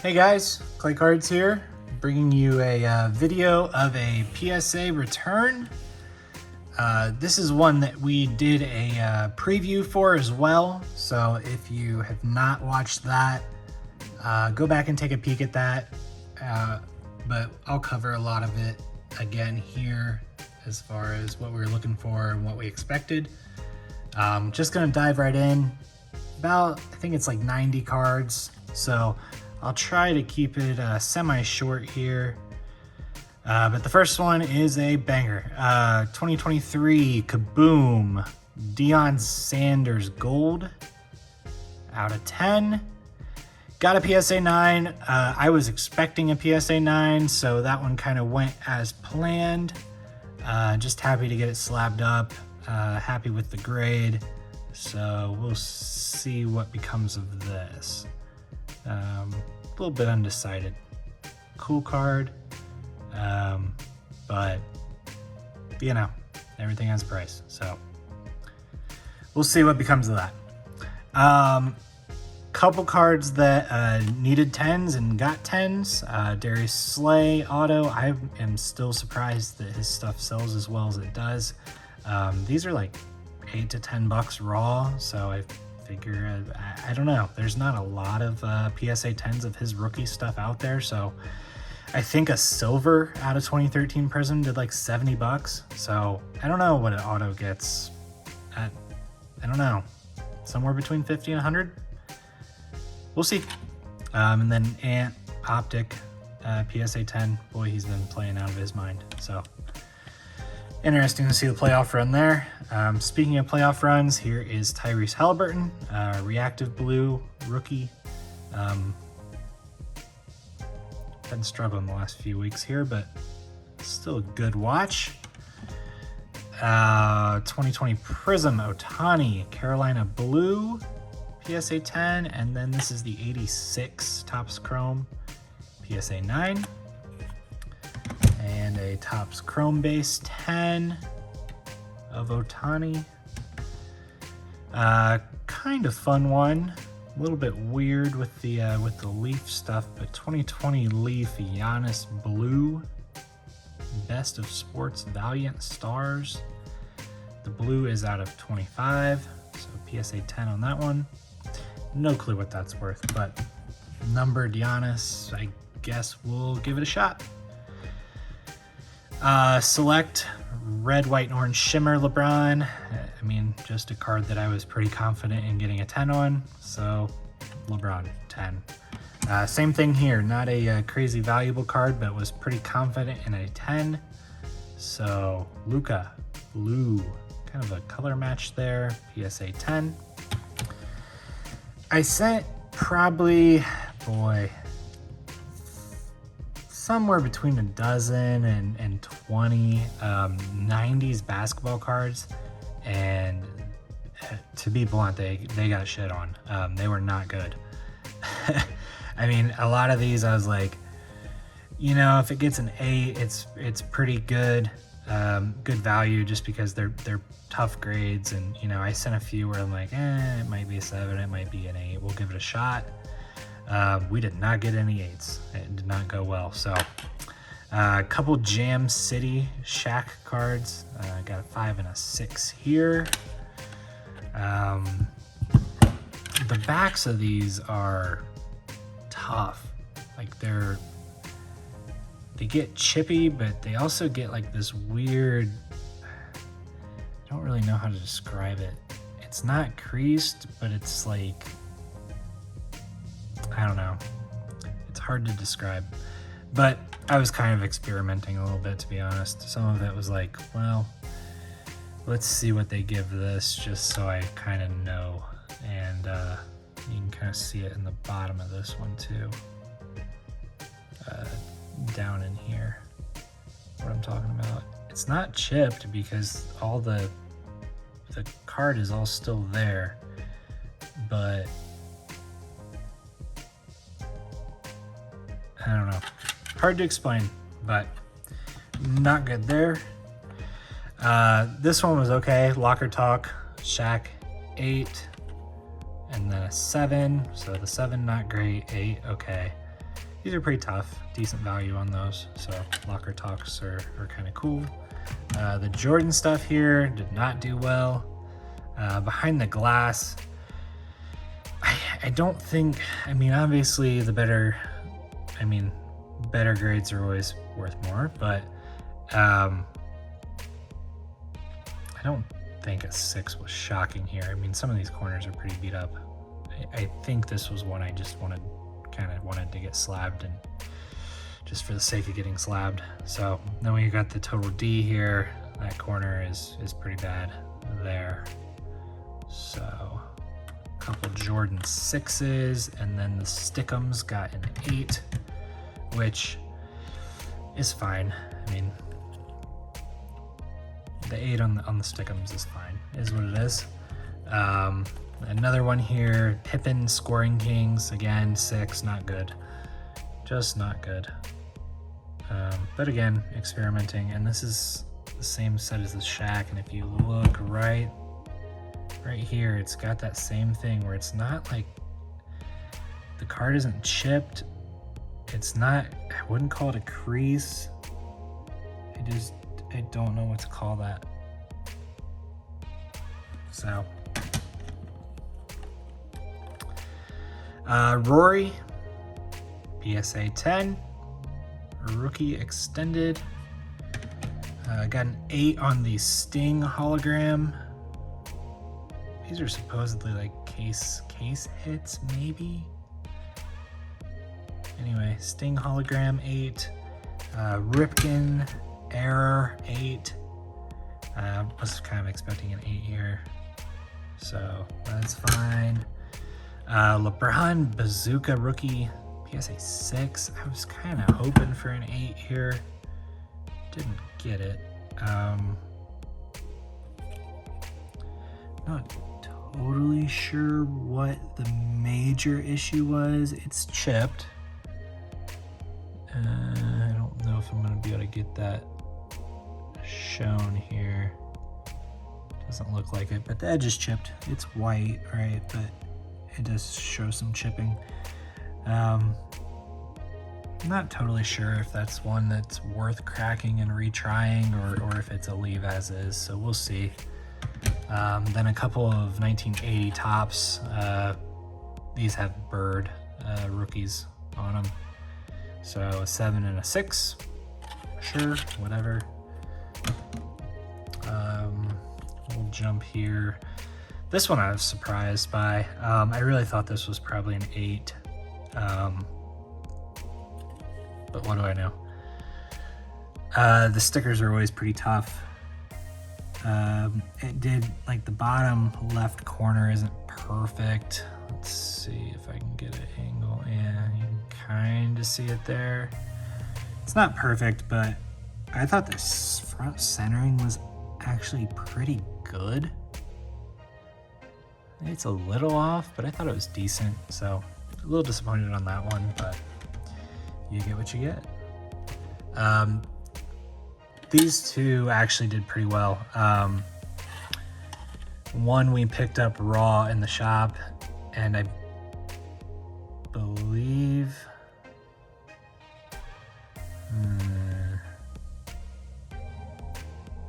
Hey guys, Clay Cards here, bringing you a video of a PSA return. This is one that we did a preview for as well, so if you have not watched that, go back and take a peek at that, but I'll cover a lot of it again here as far as what we were looking for and what we expected. Just gonna dive right in. I think it's like 90 cards, so I'll try to keep it semi-short here. But the first one is a banger. 2023 Kaboom Deion Sanders Gold out of 10. Got a PSA 9. I was expecting a PSA 9, so that one kind of went as planned. Just happy to get it slabbed up. Happy with the grade. So we'll see what becomes of this. A little bit undecided. Cool card, but you know, everything has a price, so we'll see what becomes of that. Couple cards that needed 10s and got 10s. Darius Slay auto. I am still surprised that his stuff sells as well as it does. These are like $8 to $10 raw, so I figure, I don't know, there's not a lot of PSA 10s of his rookie stuff out there, so I think a silver out of 2013 Prism did like $70, so I don't know what an auto gets at, I don't know, somewhere between 50 and 100. We'll see. And then Ant Optic PSA 10, boy, he's been playing out of his mind, so interesting to see the playoff run there. Speaking of playoff runs, here is Tyrese Halliburton, Reactive Blue rookie. Been struggling the last few weeks here, but still a good watch. 2020 Prism Ohtani, Carolina Blue, PSA 10, and then this is the 86 Topps Chrome, PSA 9. And a Topps Chrome base 10 of Ohtani. Kind of fun one. A little bit weird with the Leaf stuff, but 2020 Leaf Giannis Blue, Best of Sports Valiant Stars. The blue is out of 25, so PSA 10 on that one. No clue what that's worth, but numbered Giannis, I guess we'll give it a shot. Select red, white, and orange shimmer LeBron. I mean, just a card that I was pretty confident in getting a 10 on, so LeBron 10. Same thing here, not a crazy valuable card, but was pretty confident in a 10. So Luka Blue, kind of a color match there, PSA 10. I sent probably, boy, somewhere between a dozen and 20 90s basketball cards, and to be blunt, they got shit on. They were not good. I mean, a lot of these I was like, you know, if it gets an 8, it's pretty good, good value, just because they're tough grades. And you know, I sent a few where I'm like, it might be a 7, it might be an 8, we'll give it a shot. We did not get any 8s. It did not go well. So a couple Jam City Shaq cards. Got a 5 and a 6 here. The backs of these are tough. Like they get chippy, but they also get like this weird, I don't really know how to describe it. It's not creased, but it's like, I don't know. It's hard to describe, but I was kind of experimenting a little bit, to be honest. Some of it was like, well, let's see what they give this, just so I kind of know. And you can kind of see it in the bottom of this one too, down in here, what I'm talking about. It's not chipped because all the card is all still there, but I don't know. Hard to explain, but not good there. This one was okay. Locker Talk, Shaq 8, and then a 7. So the 7 not great, 8 okay. These are pretty tough, decent value on those. So Locker Talks are kind of cool. The Jordan stuff here did not do well. Behind the glass, I don't think, I mean, obviously the better grades are always worth more, but I don't think a 6 was shocking here. I mean, some of these corners are pretty beat up. I think this was one I just wanted to get slabbed, and just for the sake of getting slabbed. So then we got the total D here. That corner is pretty bad there. So a couple Jordan 6s, and then the Stick'ems got an 8, which is fine. I mean, the 8 on the Stick'ems is fine, is what it is. Another one here, Pippen Scoring Kings, again 6, not good, just not good. But again, experimenting, and this is the same set as the Shaq, and if you look right here, it's got that same thing where it's not like, the card isn't chipped, it's not, I wouldn't call it a crease, I don't know what to call that. So Rory, PSA 10, rookie extended. Got an 8 on the Sting hologram. These are supposedly like case hits, maybe. Anyway, Sting hologram 8, Ripken Error 8. Was kind of expecting an 8 here, so that's fine. LeBron Bazooka rookie, PSA 6. I was kind of hoping for an 8 here. Didn't get it. Not totally sure what the major issue was. It's chipped. I don't know if I'm going to be able to get that shown here. Doesn't look like it, but the edge is chipped. It's white, right? But it does show some chipping. Not totally sure if that's one that's worth cracking and retrying, or if it's a leave as is, so we'll see. Then a couple of 1980 tops. These have Bird rookies on them. So a 7 and a 6, sure, whatever. We'll jump here. This one I was surprised by. I really thought this was probably an 8. But what do I know? The stickers are always pretty tough. It did, like, the bottom left corner isn't perfect. Let's see if I can get an angle. Yeah, you can kind of see it there. It's not perfect, but I thought this front centering was actually pretty good. It's a little off, but I thought it was decent. So a little disappointed on that one, but you get what you get. These two actually did pretty well. One we picked up raw in the shop, and I believe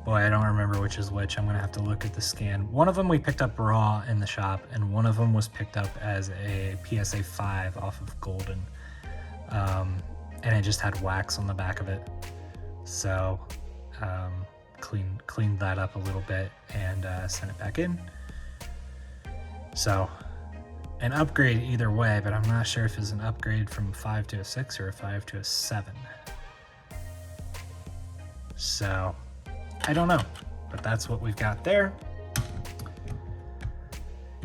boy, I don't remember which is which. I'm gonna have to look at the scan. One of them we picked up raw in the shop, and one of them was picked up as a PSA 5 off of Golden. And it just had wax on the back of it. So cleaned that up a little bit and sent it back in. So an upgrade either way, but I'm not sure if it's an upgrade from 5 to a 6 or a 5 to a 7. So I don't know, but that's what we've got there.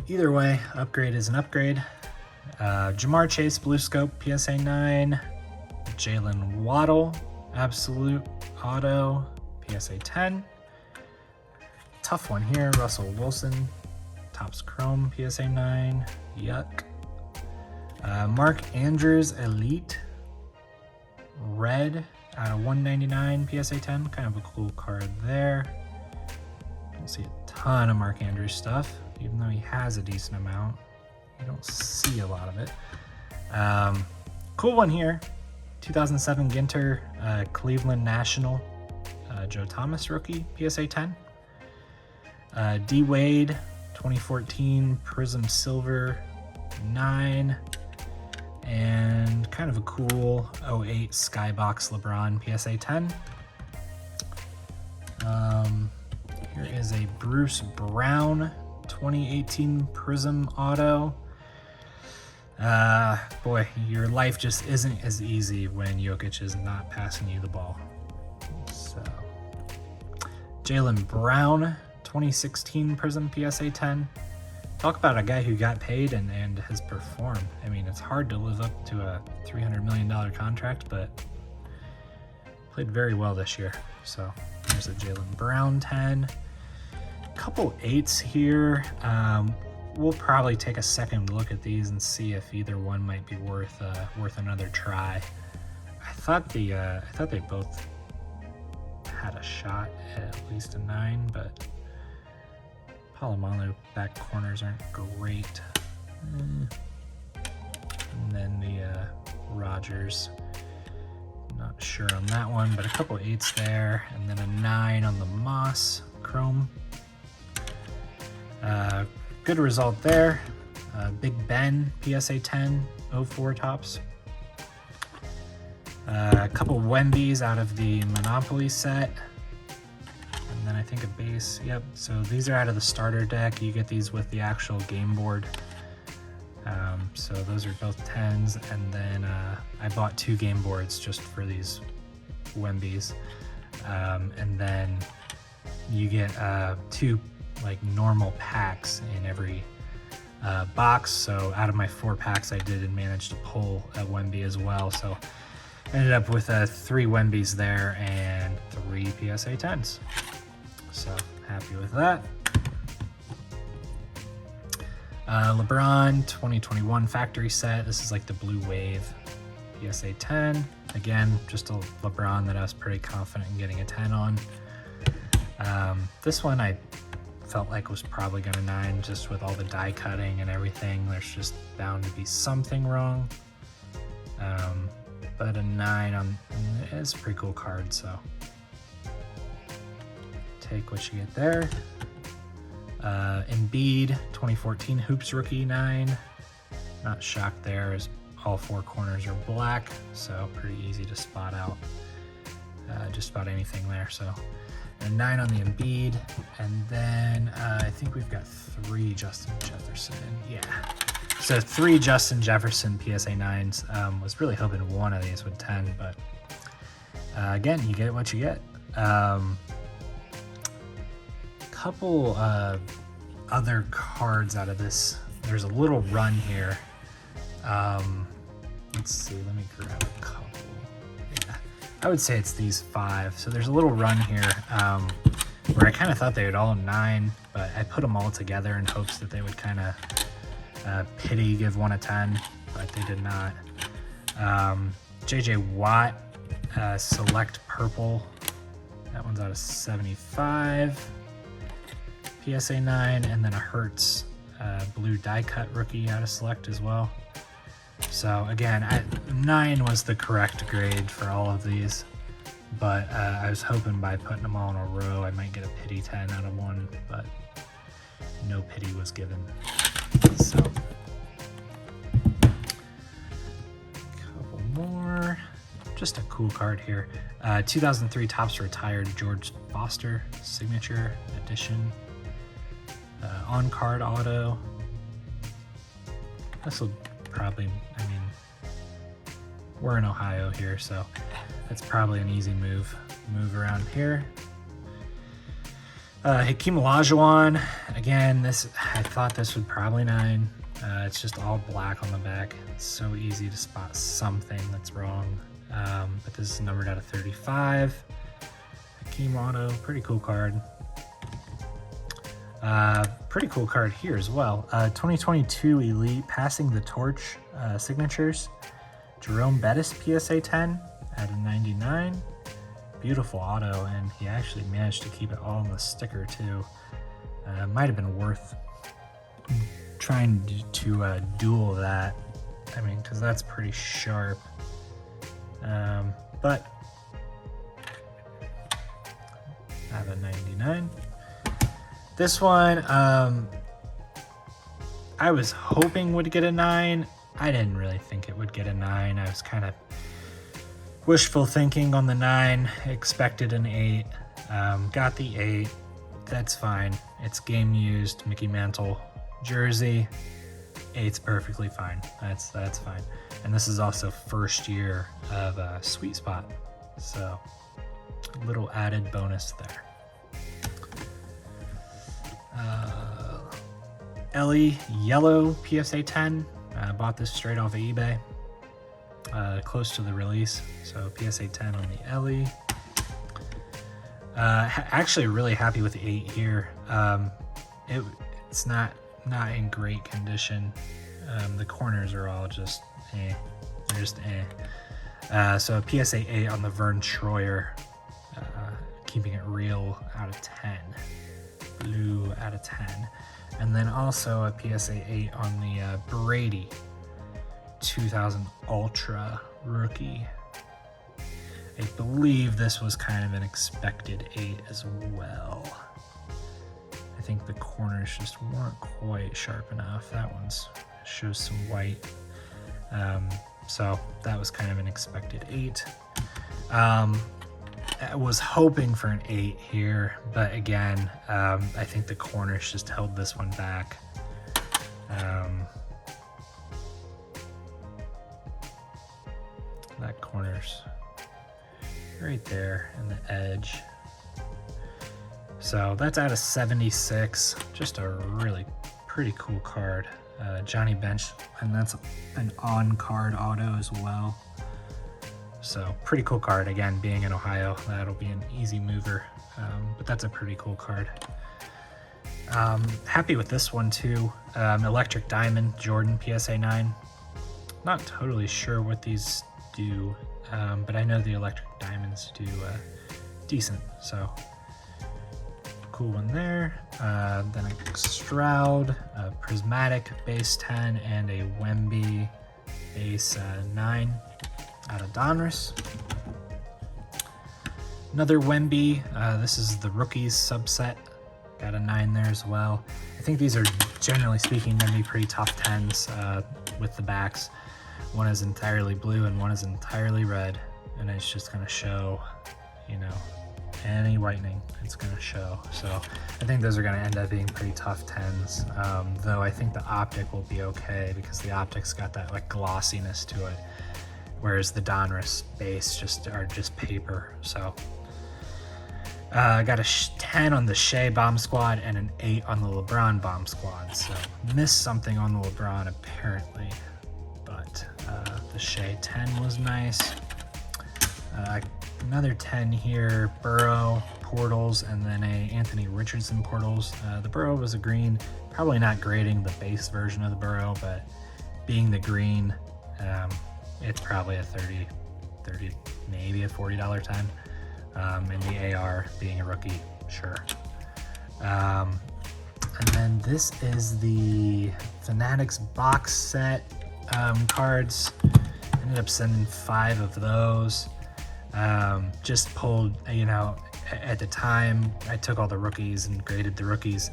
Either way, upgrade is an upgrade. Jamar Chase Blue Scope PSA 9, Jalen Waddle Absolute Auto PSA 10. Tough one here, Russell Wilson Topps Chrome PSA 9, yuck. Mark Andrews Elite Red out of 199 PSA 10, kind of a cool card there. Don't see a ton of Mark Andrews stuff, even though he has a decent amount. You don't see a lot of it. Cool one here, 2007 Ginter Cleveland National Joe Thomas rookie, PSA 10. D Wade 2014 Prism Silver 9. And kind of a cool 08 Skybox LeBron PSA 10. Here is a Bruce Brown 2018 Prism Auto. Boy, your life just isn't as easy when Jokic is not passing you the ball. So, Jaylen Brown 2016 Prism PSA 10. Talk about a guy who got paid and has performed. I mean, it's hard to live up to a $300 million contract, but played very well this year. So there's a Jaylen Brown 10. Couple 8s here. We'll probably take a second look at these and see if either one might be worth another try. I thought they both had a shot at least a 9, but Palomalo back corners aren't great. And then the Rogers, not sure on that one, but a couple 8s there, and then a 9 on the Moss Chrome. Good result there. Big Ben PSA 10 04 tops. A couple Wembys out of the Monopoly set. And then I think a base. Yep, so these are out of the starter deck. You get these with the actual game board. So those are both 10s. And then I bought 2 game boards just for these Wembys. And then you get 2 like normal packs in every box. So out of my 4 packs, I did manage to pull a Wemby as well. So ended up with 3 Wembys there and 3 PSA 10s. So happy with that. LeBron 2021 factory set. This is like the Blue Wave PSA 10. Again, just a LeBron that I was pretty confident in getting a 10 on. This one I felt like was probably gonna 9 just with all the die cutting and everything. There's just bound to be something wrong. But a 9 on, it's a pretty cool card, so take what you get there. Embiid 2014 Hoops rookie 9. Not shocked there, as all 4 corners are black, so pretty easy to spot out just about anything there. So a 9 on the Embiid, and then I think we've got 3 Justin Jefferson. Yeah, so 3 Justin Jefferson PSA 9s. Was really hoping one of these would 10, but again, you get what you get. Couple other cards out of this. There's a little run here. Let's see, let me grab a couple. Yeah, I would say it's these 5. So there's a little run here where I kind of thought they would all 9, but I put them all together in hopes that they would kind of pity give one a 10, but they did not. JJ Watt Select Purple. That one's out of 75. PSA 9, and then a Hertz blue die cut rookie out of Select as well. So again, 9 was the correct grade for all of these, but I was hoping by putting them all in a row I might get a pity 10 out of one, but no pity was given. So couple more. Just a cool card here. 2003 Topps Retired George Foster Signature Edition. On-card auto. This will probably, I mean, we're in Ohio here, so that's probably an easy move around here. Hakeem Olajuwon, again, this, I thought this would probably 9. It's just all black on the back. It's so easy to spot something that's wrong. But this is numbered out of 35. Hakeem auto, pretty cool card. Pretty cool card here as well. 2022 Elite Passing the Torch signatures. Jerome Bettis PSA 10 out of 99. Beautiful auto, and he actually managed to keep it all on the sticker too. Might have been worth trying to duel that. I mean, because that's pretty sharp. But I have a 99. This one, I was hoping would get a 9. I didn't really think it would get a 9. I was kind of wishful thinking on the 9, expected an 8. Got the 8. That's fine. It's game used Mickey Mantle jersey. 8's perfectly fine. That's fine. And this is also first year of Sweet Spot, so a little added bonus there. Ellie yellow PSA 10. Bought this straight off of eBay, close to the release. So PSA 10 on the Ellie. Actually really happy with the 8 here. It's not in great condition. The corners are all just they're just so a PSA 8 on the Vern Troyer, keeping it real, out of 10. Blue out of 10. And then also a PSA 8 on the Brady 2000 Ultra rookie. I believe this was kind of an expected 8 as well. I think the corners just weren't quite sharp enough. That one's shows some white. So that was kind of an expected 8. I was hoping for an 8 here, but again, I think the corners just held this one back. That corner's right there and the edge. So that's out of 76. Just a really pretty cool card. Johnny Bench, and that's an on-card auto as well. So pretty cool card. Again, being in Ohio, that'll be an easy mover, but that's a pretty cool card. Happy with this one too. Electric Diamond Jordan PSA 9. Not totally sure what these do, but I know the Electric Diamonds do decent, so cool one there. Then a Stroud, a Prismatic base 10, and a Wemby base 9 out of Donruss. Another Wemby. This is the rookies subset. Got a 9 there as well. I think these are, generally speaking, going to be pretty tough 10s with the backs. One is entirely blue and one is entirely red, and it's just going to show, you know, any whitening, it's going to show. So I think those are going to end up being pretty tough 10s, though I think the optic will be okay because the optic's got that like glossiness to it, whereas the Donruss base are just paper. So I got a 10 on the Shea Bomb Squad and an 8 on the LeBron Bomb Squad. So missed something on the LeBron apparently, but the Shea 10 was nice. Another 10 here, Burrow Portals, and then a Anthony Richardson Portals. The Burrow was a green, probably not grading the base version of the Burrow, but being the green, it's probably a 30, maybe a $40 10. And the AR being a rookie, sure. And then this is the Fanatics box set cards. Ended up sending 5 of those. Just pulled, you know, at the time I took all the rookies and graded the rookies,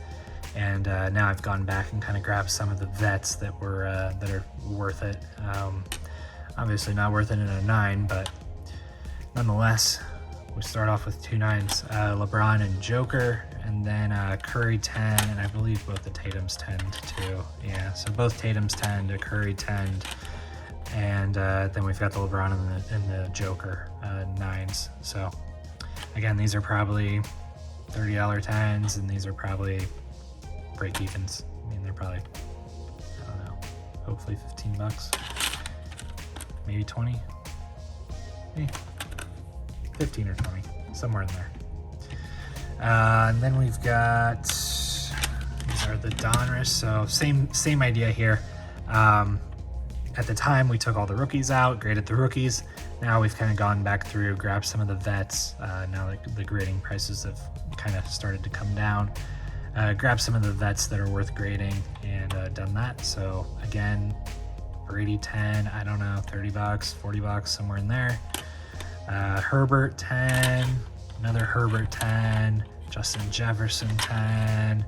and now I've gone back and kind of grabbed some of the vets that were that are worth it. Obviously not worth it in a 9, but nonetheless, we start off with 2 9s, LeBron and Joker, and then Curry 10, and I believe both the Tatums 10 too. Yeah, so both Tatums 10 to Curry 10. And then we've got the LeBron and the Joker 9s. So again, these are probably $30 10s, and these are probably break evens. I mean, they're probably, I don't know, hopefully $15, maybe 20, maybe 15 or 20, somewhere in there. And then we've got, these are the Donruss. So same idea here. At the time, we took all the rookies out, graded the rookies. Now we've kind of gone back through, grabbed some of the vets. Now the grading prices have kind of started to come down. Grabbed some of the vets that are worth grading and done that. So again, Brady 10, I don't know, $30, $40, somewhere in there. Herbert 10, another Herbert 10, Justin Jefferson 10,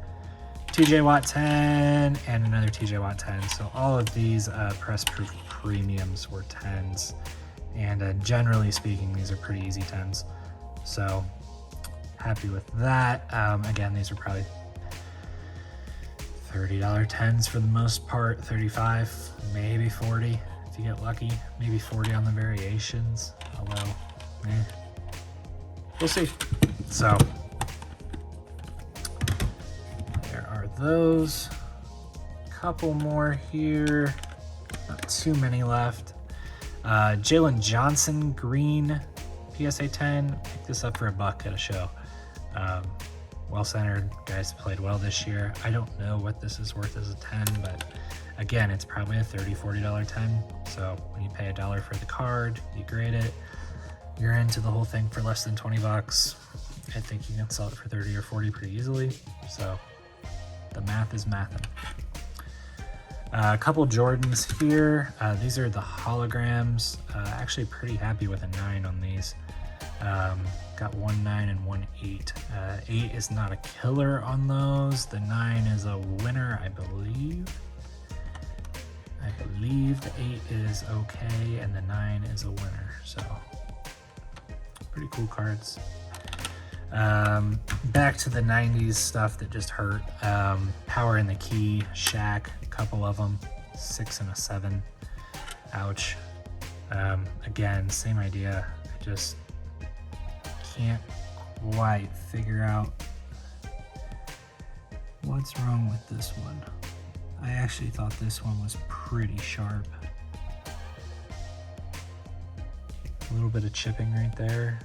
TJ Watt 10, and another TJ Watt 10. So all of these press proof premiums were 10s, and generally speaking, these are pretty easy 10s. So happy with that. Again, these are probably $30 10s for the most part, 35, maybe 40 if you get lucky, maybe 40 on the variations, although we'll see. So there are those. Couple more here, not too many left. Jalen Johnson green PSA 10, picked this up for $1 at a show. Well-centered, guys played well this year. I don't know what this is worth as a 10, but again, it's probably a $30, $40 10. So when you pay $1 for the card, you grade it, you're into the whole thing for less than 20 bucks. I think you can sell it for 30 or 40 pretty easily. So the math is mathin'. A couple Jordans here. These are the holograms. Actually pretty happy with a 9 on these. Got 1 9 and 1 8. 8 is not a killer on those. The 9 is a winner, I believe. I believe the 8 is okay and the 9 is a winner. So pretty cool cards. Back to the 90s stuff that just hurt. Power in the Key, Shaq, a couple of them, 6 and a 7. Ouch. Again, same idea. I just can't quite figure out what's wrong with this one. I actually thought this one was pretty sharp. A little bit of chipping right there.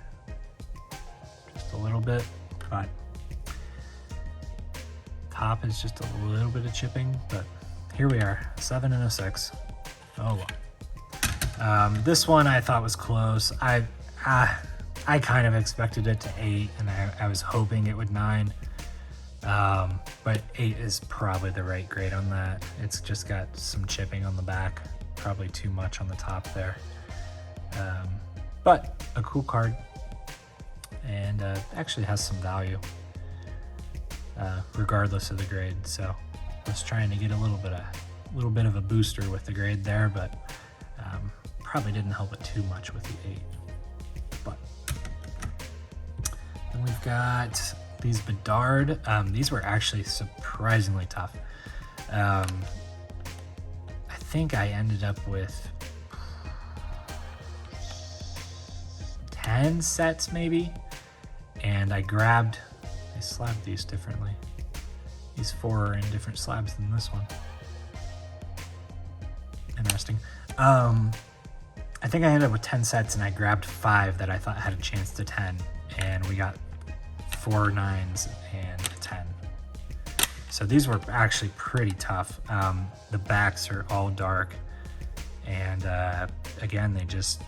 Just a little bit, but top is just a little bit of chipping, but here we are, 7 and a 6. Oh well. This one I thought was close. I kind of expected it to 8, and I was hoping it would 9. But 8 is probably the right grade on that. It's just got some chipping on the back, probably too much on the top there. But a cool card, and actually has some value, regardless of the grade. So I was trying to get a little bit of a booster with the grade there, but probably didn't help it too much with the 8. But then we've got these Bedard. These were actually surprisingly tough. I think I ended up with 10 sets maybe, and I slabbed these differently. These 4 are in different slabs than this one. Interesting. I think I ended up with 10 sets, and I grabbed 5 that I thought had a chance to 10, and we got 4 9s and a 10. So these were actually pretty tough. The backs are all dark, and again, they just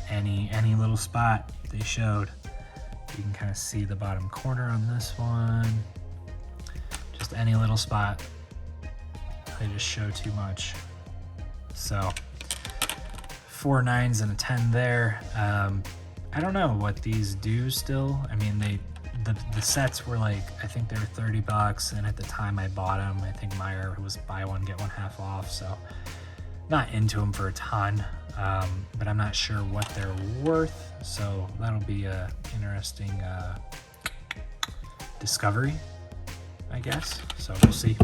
any little spot they showed. You can kind of see the bottom corner on this one. Just any little spot, they just show too much. So 4 9s and a 10 there. I don't know what these do still. I mean, the sets were like, I think they were 30 bucks, and at the time I bought them, I think Meyer was buy one get one half off, so not into them for a ton, but I'm not sure what they're worth, so that'll be a interesting discovery, I guess. So we'll see.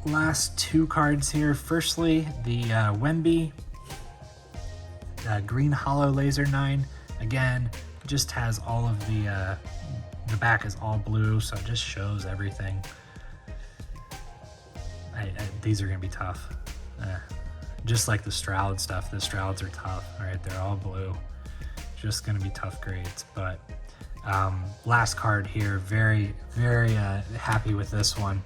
Last 2 cards here. Firstly, the Wemby green hollow laser 9. Again, just has all of the back is all blue, so it just shows everything. These are gonna be tough. Just like the Stroud stuff, the Strouds are tough. All right, they're all blue. Just gonna be tough grades. But last card here, very, very happy with this one.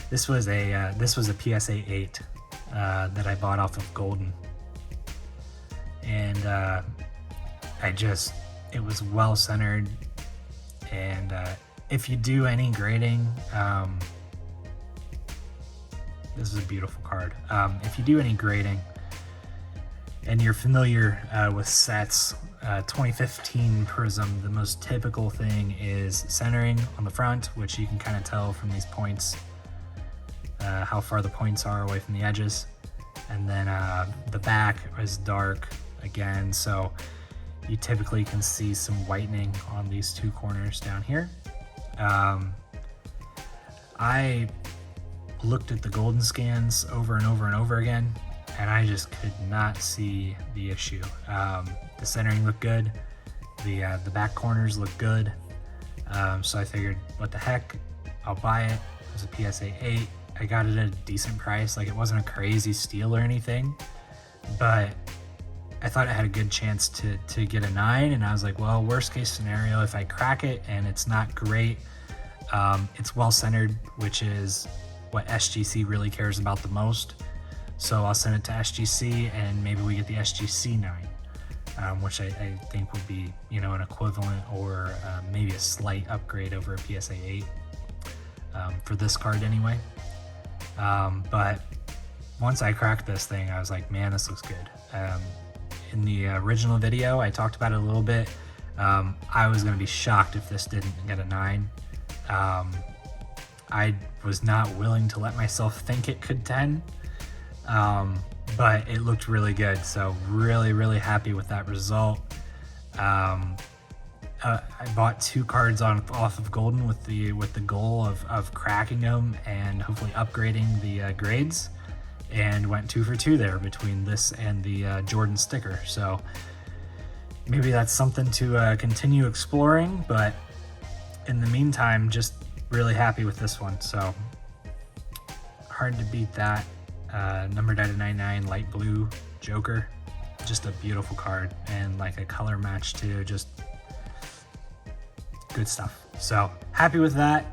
This was a PSA 8 that I bought off of Golden, and it was well centered, and if you do any grading, This is a beautiful card. If you do any grading and you're familiar with sets, 2015 Prism, the most typical thing is centering on the front, which you can kind of tell from these points, how far the points are away from the edges. And then the back is dark again, so you typically can see some whitening on these two corners down here. I looked at the golden scans over and over and over again, and I just could not see the issue. The centering looked good, the back corners looked good, so I figured, what the heck, I'll buy it. It was a PSA 8. I got it at a decent price. Like, it wasn't a crazy steal or anything, but I thought it had a good chance to get a 9, and I was like, well, worst case scenario, if I crack it and it's not great, it's well centered, which is what SGC really cares about the most. So I'll send it to SGC, and maybe we get the SGC 9, which I think would be, you know, an equivalent or maybe a slight upgrade over a PSA 8 for this card anyway. But once I cracked this thing, I was like, man, this looks good. In the original video, I talked about it a little bit. I was going to be shocked if this didn't get a 9. I was not willing to let myself think it could 10, but it looked really good. So really, really happy with that result. I bought 2 cards off of Golden with the goal of cracking them and hopefully upgrading the grades, and went 2 for 2 there between this and the Jordan sticker. So maybe that's something to continue exploring, but in the meantime, just really happy with this one. So hard to beat that. Numbered out of 99, light blue Joker, just a beautiful card, and like a color match too, just good stuff. So happy with that.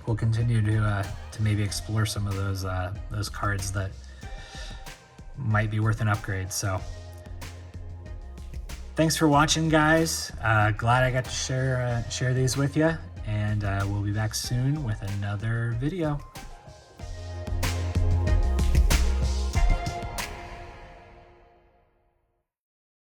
We'll continue to maybe explore some of those cards that might be worth an upgrade. So thanks for watching, guys. Glad I got to share these with you, and we'll be back soon with another video.